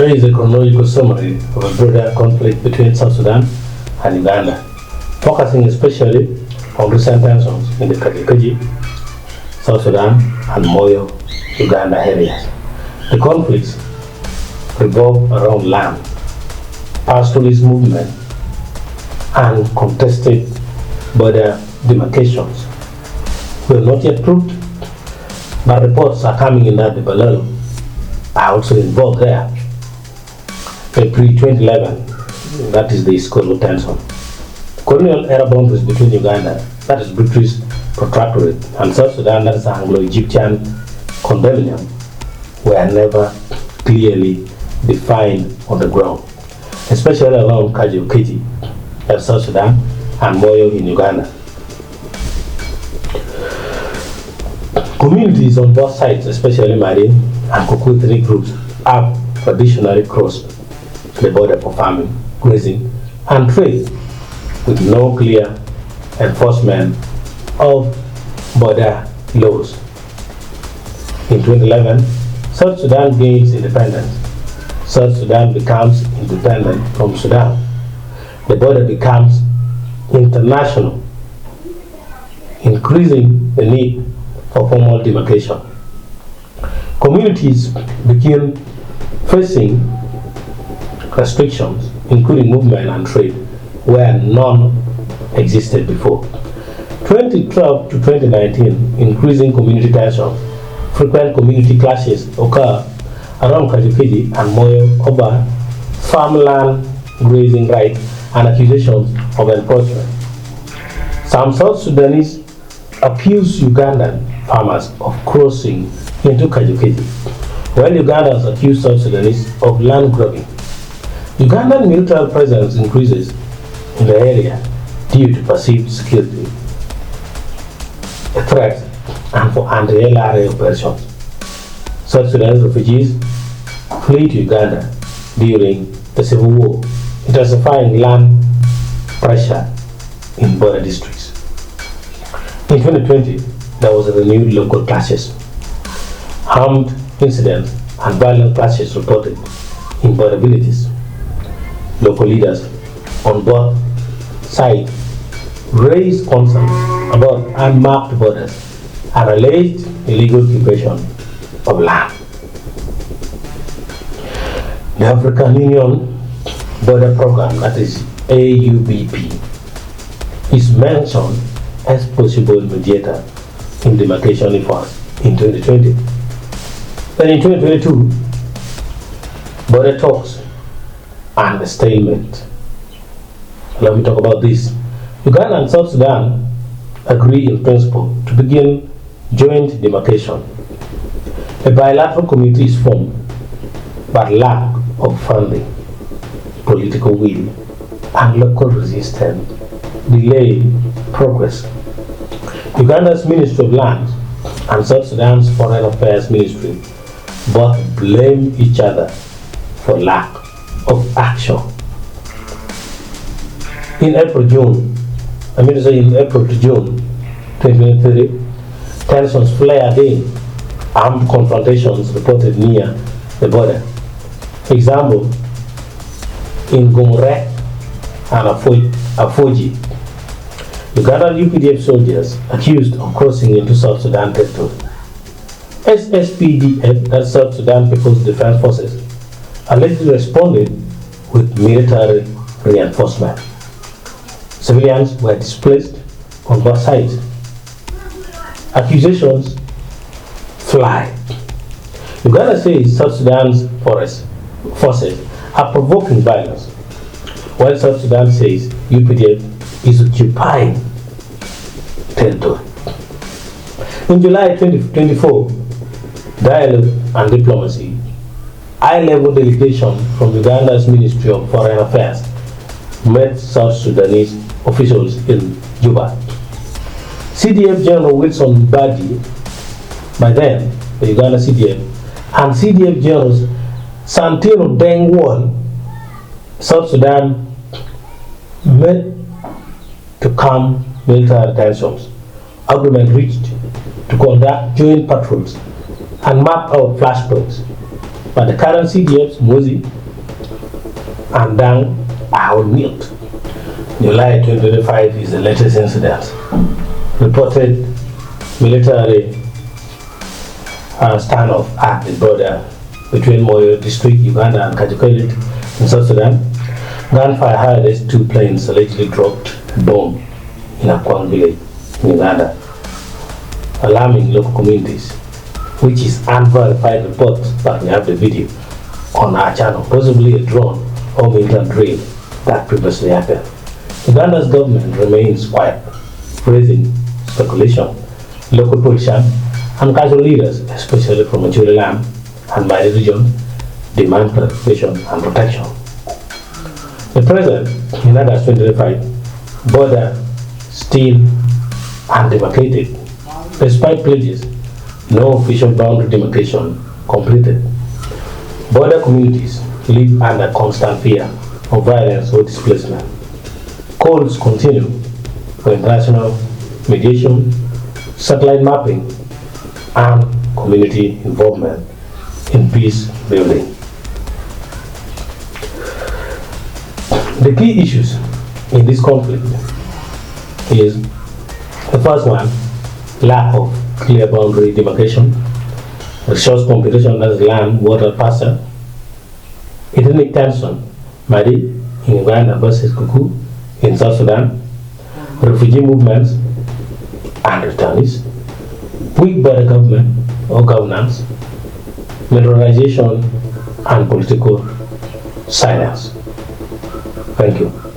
Here is a chronological summary of a broader conflict between South Sudan and Uganda, focusing especially on recent tensions in the Kaji, South Sudan, and Moyo, Uganda areas. The conflicts revolve around land, pastoralist movement, and contested border demarcations. We have not yet proved, but reports are coming in that the Balalo are also involved there. Pre-2011, that is the Acoli tension. Colonial era boundaries between Uganda, that is British Protectorate, and South Sudan, that is Anglo-Egyptian condominium, were never clearly defined on the ground, especially around Kaji in South Sudan and Moyo in Uganda. Communities on both sides, especially Mari and Kuku ethnic groups, have traditionally crossed the border for farming, grazing, and trade, with no clear enforcement of border laws. In 2011, South Sudan gains independence. South Sudan becomes independent from Sudan. The border becomes international, increasing the need for formal demarcation. Communities begin facing restrictions, including movement and trade, where none existed before. 2012 to 2019, increasing community tensions, frequent community clashes occur around Kaji and Moyo over farmland, grazing rights, and accusations of encroachment. Some South Sudanese accuse Ugandan farmers of crossing into Kaji, while Ugandans accuse South Sudanese of land grabbing. Ugandan military presence increases in the area due to perceived security threats and for anti-LRA operations. South Sudanese refugees flee to Uganda during the civil war, intensifying land pressure in border districts. In 2020, there was a renewed local clashes, armed incidents and violent clashes reported in border villages. Local leaders on both sides raised concerns about unmarked borders and alleged illegal occupation of land. The African Union Border Program, that is AUBP, is mentioned as possible mediator in demarcation efforts in 2020. Then in 2022, border talks and stalemate. Let me talk about this. Uganda and South Sudan agree in principle to begin joint demarcation. A bilateral committee is formed, but lack of funding, political will, and local resistance delay progress. Uganda's Ministry of Lands and South Sudan's Foreign Affairs Ministry both blame each other for lack of action. In April to June 2023, tensions flared in, armed confrontations reported near the border. Example, in Gimara and Afoji, Ugandan UPDF soldiers accused of crossing into South Sudan territory. SSPDF, that's South Sudan People's Defense Forces, allegedly responded with military reinforcement. Civilians were displaced on both sides. Accusations fly. Uganda says South Sudan's forces are provoking violence, while South Sudan says UPDF is occupying territory. In July 2024, dialogue and diplomacy, high-level delegation from Uganda's Ministry of Foreign Affairs met South Sudanese officials in Juba. CDF General Wilson Badi, by then the Uganda CDF, and CDF Generals Santino Dengwon, South Sudan, met to calm military tensions. Agreement reached to conduct joint patrols and map out flashpoints. But the current CDFs, Muzi and Dang, are on mute. July 2025 is the latest incident. Reported military standoff at the border between Moyo District, Uganda and Kajukelit in South Sudan. Gunfire heard as 2 planes allegedly dropped a bomb in Akwang village in Uganda, alarming local communities, which is unverified report, but we have the video on our channel, possibly a drone or military drill that previously happened. Uganda's government remains quiet, raising speculation. Local politicians and casual leaders, especially from Acholi land and by the region, demand clarification and protection. The present, in August 2025, border still undemarcated. Despite pledges, no official boundary demarcation completed. Border communities live under constant fear of violence or displacement. Calls continue for international mediation, satellite mapping, and community involvement in peace building. The key issues in this conflict is the first one, lack of clear boundary demarcation, resource competition, that's land, water, pasture, ethnic tension, Madi in Uganda versus Kuku in South Sudan, refugee movements and returnees, weak border government or governance, militarization and political silence. Thank you.